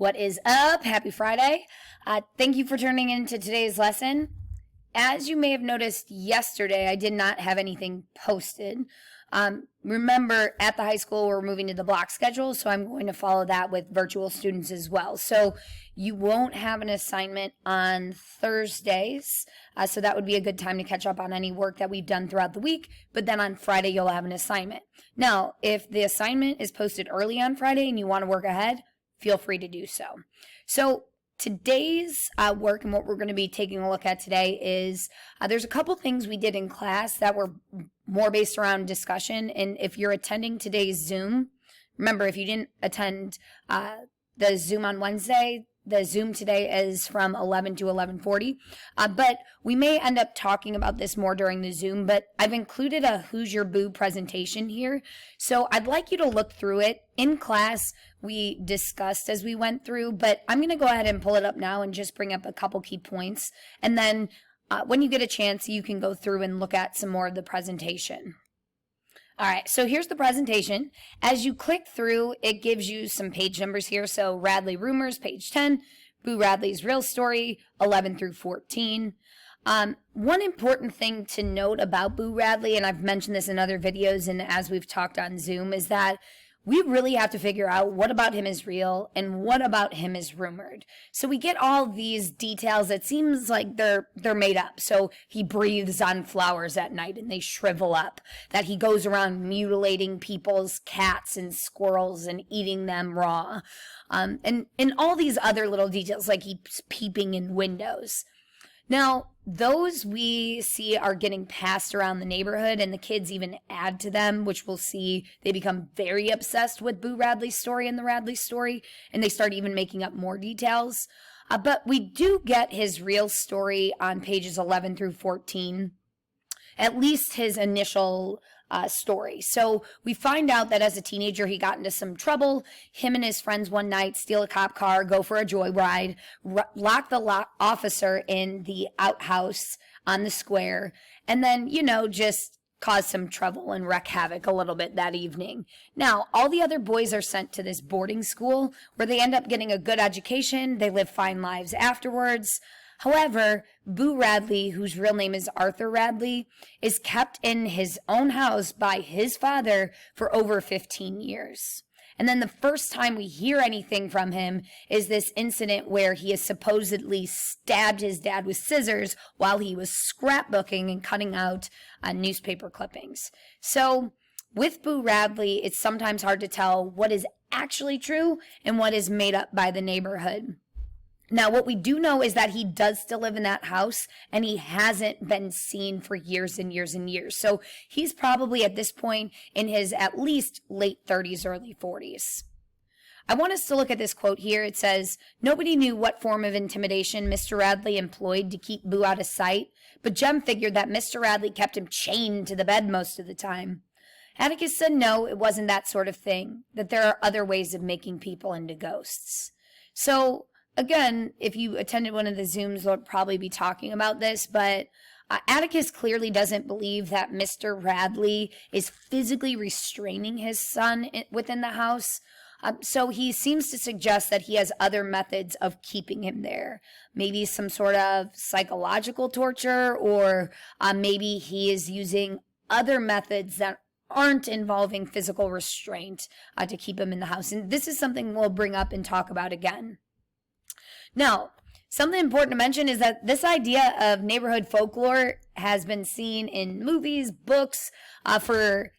What is up? Happy Friday. Thank you for tuning into today's lesson. As you may have noticed yesterday, I did not have anything posted. Remember, at the high school, we're moving to the block schedule, so I'm going to follow that with virtual students as well. So you won't have an assignment on Thursdays, so that would be a good time to catch up on any work that we've done throughout the week, but then on Friday, you'll have an assignment. Now, if the assignment is posted early on Friday and you want to work ahead, feel free to do so. So today's work and what we're going to be taking a look at today is there's a couple things we did in class that were more based around discussion. And if you're attending today's Zoom, remember, if you didn't attend the Zoom on Wednesday, the Zoom today is from 11 to 11:40, but we may end up talking about this more during the Zoom, but I've included a Who's Your Boo presentation here, so I'd like you to look through it. In class, we discussed as we went through, but I'm going to go ahead and pull it up now and just bring up a couple key points, and then when you get a chance, you can go through and look at some more of the presentation. All right, so here's the presentation. As you click through, it gives you some page numbers here. So Radley Rumors, page 10, Boo Radley's Real Story, 11 through 14. One important thing to note about Boo Radley, and I've mentioned this in other videos and as we've talked on Zoom, is that we really have to figure out what about him is real and what about him is rumored. So we get all these details that seems like they're made up. So he breathes on flowers at night and they shrivel up. That he goes around mutilating people's cats and squirrels and eating them raw. And all these other little details, like he's peeping in windows. Now, those we see are getting passed around the neighborhood, and the kids even add to them, which we'll see they become very obsessed with Boo Radley's story and the Radley story, and they start even making up more details. But we do get his real story on pages 11 through 14, at least his initial story. So we find out that as a teenager, he got into some trouble. Him and his friends one night steal a cop car, go for a joyride, lock the officer in the outhouse on the square, and then, just cause some trouble and wreak havoc a little bit that evening. Now, all the other boys are sent to this boarding school where they end up getting a good education. They live fine lives afterwards. However, Boo Radley, whose real name is Arthur Radley, is kept in his own house by his father for over 15 years. And then the first time we hear anything from him is this incident where he has supposedly stabbed his dad with scissors while he was scrapbooking and cutting out newspaper clippings. So with Boo Radley, it's sometimes hard to tell what is actually true and what is made up by the neighborhood. Now, what we do know is that he does still live in that house, and he hasn't been seen for years and years and years. So he's probably at this point in his at least late 30s, early 40s. I want us to look at this quote here. It says, "Nobody knew what form of intimidation Mr. Radley employed to keep Boo out of sight, but Jem figured that Mr. Radley kept him chained to the bed most of the time." Atticus said no, it wasn't that sort of thing, that there are other ways of making people into ghosts. So again, if you attended one of the Zooms, we'll probably be talking about this, but Atticus clearly doesn't believe that Mr. Radley is physically restraining his son within the house. So he seems to suggest that he has other methods of keeping him there. Maybe some sort of psychological torture, or maybe he is using other methods that aren't involving physical restraint to keep him in the house. And this is something we'll bring up and talk about again. Now, something important to mention is that this idea of neighborhood folklore has been seen in movies, books, for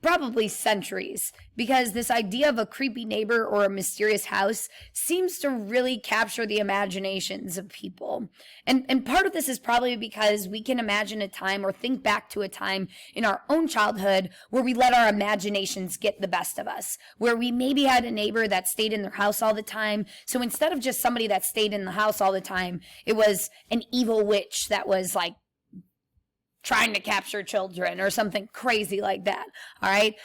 probably centuries, because this idea of a creepy neighbor or a mysterious house seems to really capture the imaginations of people. And part of this is probably because we can imagine a time or think back to a time in our own childhood where we let our imaginations get the best of us, where we maybe had a neighbor that stayed in their house all the time. So instead of just somebody that stayed in the house all the time, it was an evil witch that was like trying to capture children or something crazy like that. All right.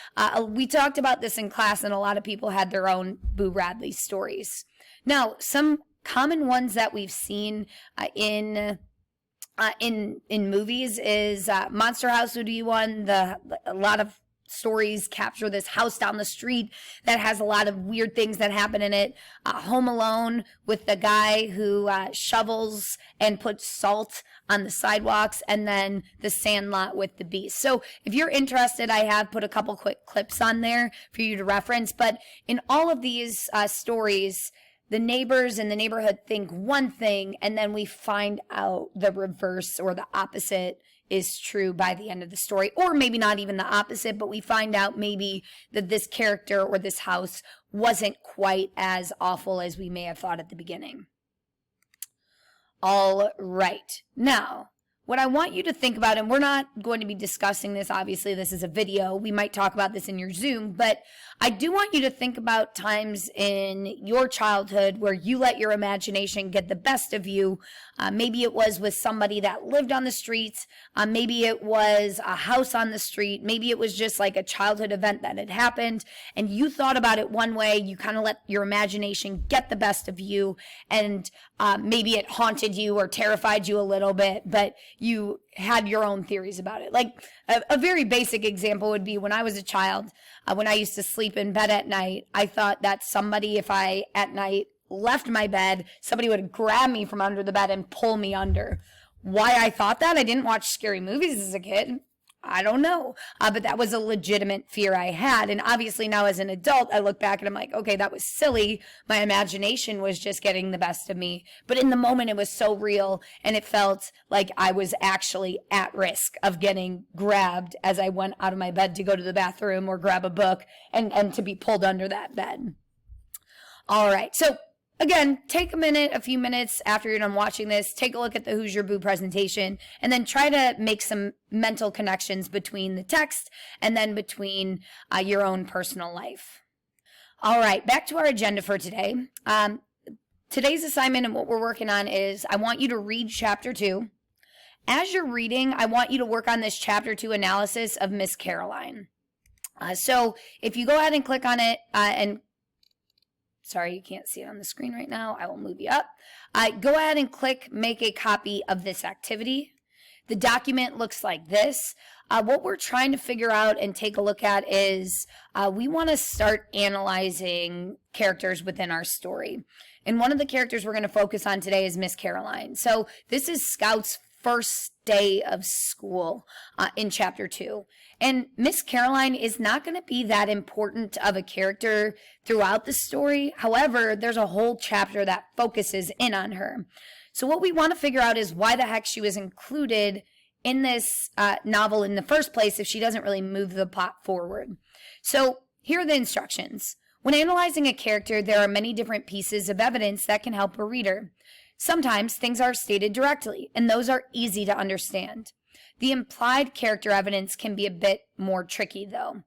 We talked about this in class, and a lot of people had their own Boo Radley stories. Now, some common ones that we've seen in movies is Monster House would be one. A lot of stories capture this house down the street that has a lot of weird things that happen in it. Home Alone with the guy who shovels and puts salt on the sidewalks, and then The Sandlot with the Beast. So if you're interested, I have put a couple quick clips on there for you to reference. But in all of these stories, the neighbors in the neighborhood think one thing, and then we find out the reverse or the opposite is true by the end of the story. Or maybe not even the opposite, but we find out maybe that this character or this house wasn't quite as awful as we may have thought at the beginning. All right. Now, what I want you to think about, and we're not going to be discussing this, obviously this is a video, we might talk about this in your Zoom, but I do want you to think about times in your childhood where you let your imagination get the best of you. Maybe it was with somebody that lived on the streets. Maybe it was a house on the street. Maybe it was just like a childhood event that had happened, and you thought about it one way. You kind of let your imagination get the best of you, and maybe it haunted you or terrified you a little bit, but you had your own theories about it. Like a very basic example would be when I was a child, when I used to sleep in bed at night, I thought that somebody, if I at night left my bed, somebody would grab me from under the bed and pull me under. Why I thought that? I didn't watch scary movies as a kid. I don't know. But that was a legitimate fear I had. And obviously now as an adult, I look back and I'm like, okay, that was silly. My imagination was just getting the best of me. But in the moment, it was so real. And it felt like I was actually at risk of getting grabbed as I went out of my bed to go to the bathroom or grab a book and to be pulled under that bed. All right. So again, take a few minutes after you're done watching this, take a look at the Who's Your Boo presentation, and then try to make some mental connections between the text and then between your own personal life. All right, back to our agenda for today. Today's assignment and what we're working on is I want you to read Chapter 2. As you're reading, I want you to work on this Chapter 2 analysis of Miss Caroline. So if you go ahead and click on it sorry, you can't see it on the screen right now. I will move you up. Go ahead and click Make a Copy of this activity. The document looks like this. What we're trying to figure out and take a look at is we want to start analyzing characters within our story. And one of the characters we're going to focus on today is Miss Caroline. So this is Scout's first day of school in Chapter 2. And Miss Caroline is not going to be that important of a character throughout the story. However, there's a whole chapter that focuses in on her. So what we want to figure out is why the heck she was included in this novel in the first place if she doesn't really move the plot forward. So here are the instructions. When analyzing a character, there are many different pieces of evidence that can help a reader. Sometimes things are stated directly, and those are easy to understand. The implied character evidence can be a bit more tricky, though.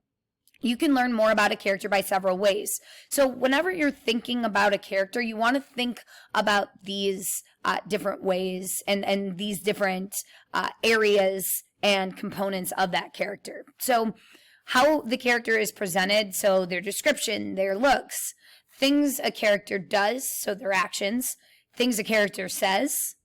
You can learn more about a character by several ways. So whenever you're thinking about a character, you want to think about these different ways and these different areas and components of that character. So how the character is presented, so their description, their looks, things a character does, so their actions, things a character says,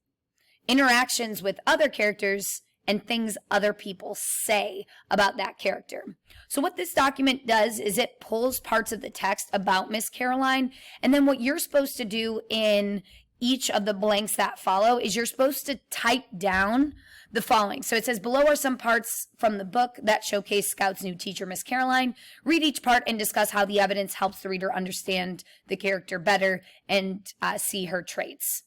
interactions with other characters, and things other people say about that character. So what this document does is it pulls parts of the text about Miss Caroline, and then what you're supposed to do in each of the blanks that follow is you're supposed to type down the following. So it says, below are some parts from the book that showcase Scout's new teacher, Miss Caroline. Read each part and discuss how the evidence helps the reader understand the character better and see her traits.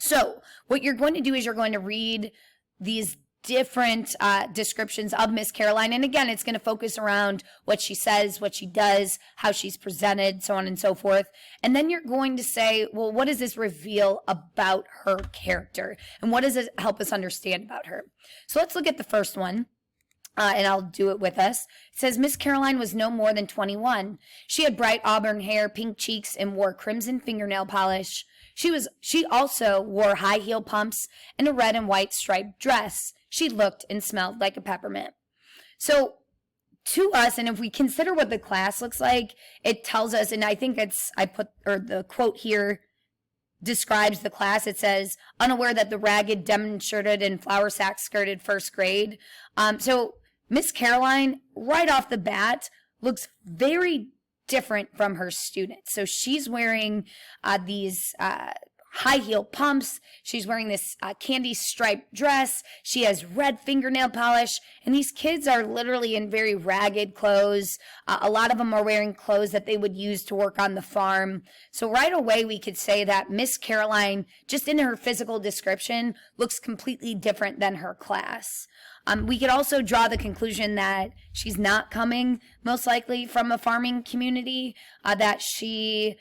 So what you're going to do is you're going to read these different descriptions of Miss Caroline. And again, it's going to focus around what she says, what she does, how she's presented, so on and so forth. And then you're going to say, well, what does this reveal about her character? And what does it help us understand about her? So let's look at the first one. And I'll do it with us. It says, Miss Caroline was no more than 21. She had bright auburn hair, pink cheeks, and wore crimson fingernail polish. She also wore high heel pumps and a red and white striped dress. She looked and smelled like a peppermint. So to us, and if we consider what the class looks like, it tells us, and I think the quote here describes the class. It says, unaware that the ragged denim shirted and flour sack skirted first grade. So Miss Caroline, right off the bat, looks very different from her students. So she's wearing these high heel pumps. She's wearing this candy striped dress. She has red fingernail polish. And these kids are literally in very ragged clothes. A lot of them are wearing clothes that they would use to work on the farm. So right away, we could say that Miss Caroline, just in her physical description, looks completely different than her class. We could also draw the conclusion that she's not coming, most likely, from a farming community, that she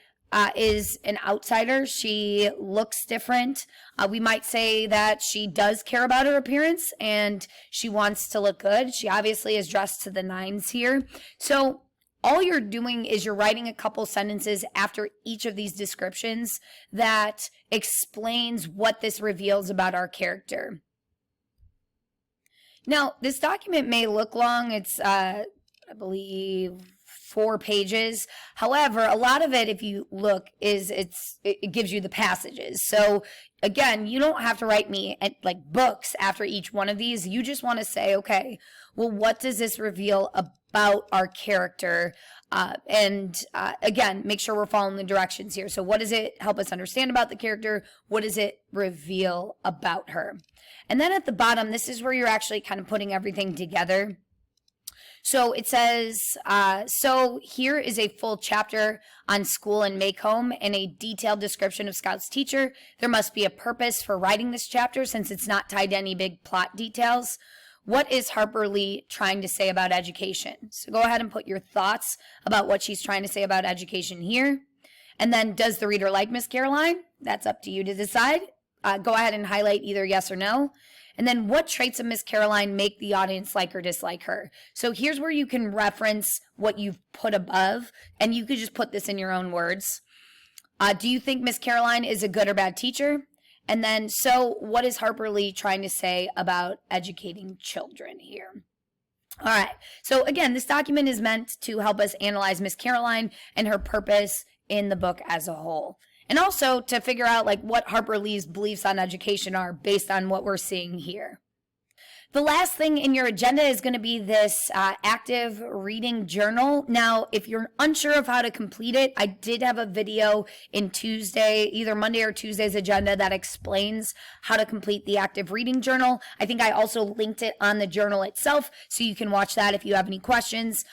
is an outsider. She looks different. We might say that she does care about her appearance and she wants to look good. She obviously is dressed to the nines here. So all you're doing is you're writing a couple sentences after each of these descriptions that explains what this reveals about our character. Now, this document may look long. It's, I believe, 4 pages. However, a lot of it, if you look, it gives you the passages. So again, you don't have to write me like books after each one of these. You just want to say, okay, well, what does this reveal about our character? Again, make sure we're following the directions here. So what does it help us understand about the character? What does it reveal about her? And then at the bottom, this is where you're actually kind of putting everything together. So it says, so here is a full chapter on school and make home and a detailed description of Scout's teacher. There must be a purpose for writing this chapter since it's not tied to any big plot details. What is Harper Lee trying to say about education? So go ahead and put your thoughts about what she's trying to say about education here. And then, does the reader like Miss Caroline? That's up to you to decide. Go ahead and highlight either yes or no. And then, what traits of Miss Caroline make the audience like or dislike her? So here's where you can reference what you've put above, and you could just put this in your own words. Do you think Miss Caroline is a good or bad teacher? And then, so what is Harper Lee trying to say about educating children here? All right. So again, this document is meant to help us analyze Miss Caroline and her purpose in the book as a whole. And also to figure out like what Harper Lee's beliefs on education are based on what we're seeing here. The last thing in your agenda is going to be this active reading journal. Now, if you're unsure of how to complete it, I did have a video in Tuesday, either Monday or Tuesday's agenda that explains how to complete the active reading journal. I think I also linked it on the journal itself, so you can watch that if you have any questions.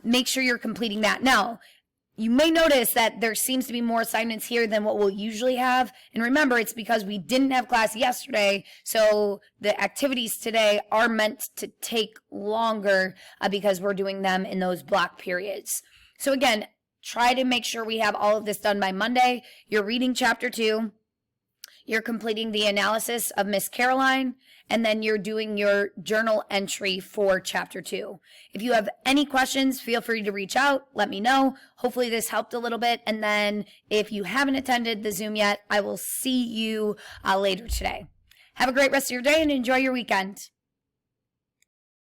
Make sure you're completing that. Now, you may notice that there seems to be more assignments here than what we'll usually have. And remember, it's because we didn't have class yesterday. So the activities today are meant to take longer because we're doing them in those block periods. So again, try to make sure we have all of this done by Monday. You're reading chapter 2. You're completing the analysis of Miss Caroline, and then you're doing your journal entry for chapter 2. If you have any questions, feel free to reach out. Let me know. Hopefully this helped a little bit. And then if you haven't attended the Zoom yet, I will see you later today. Have a great rest of your day and enjoy your weekend.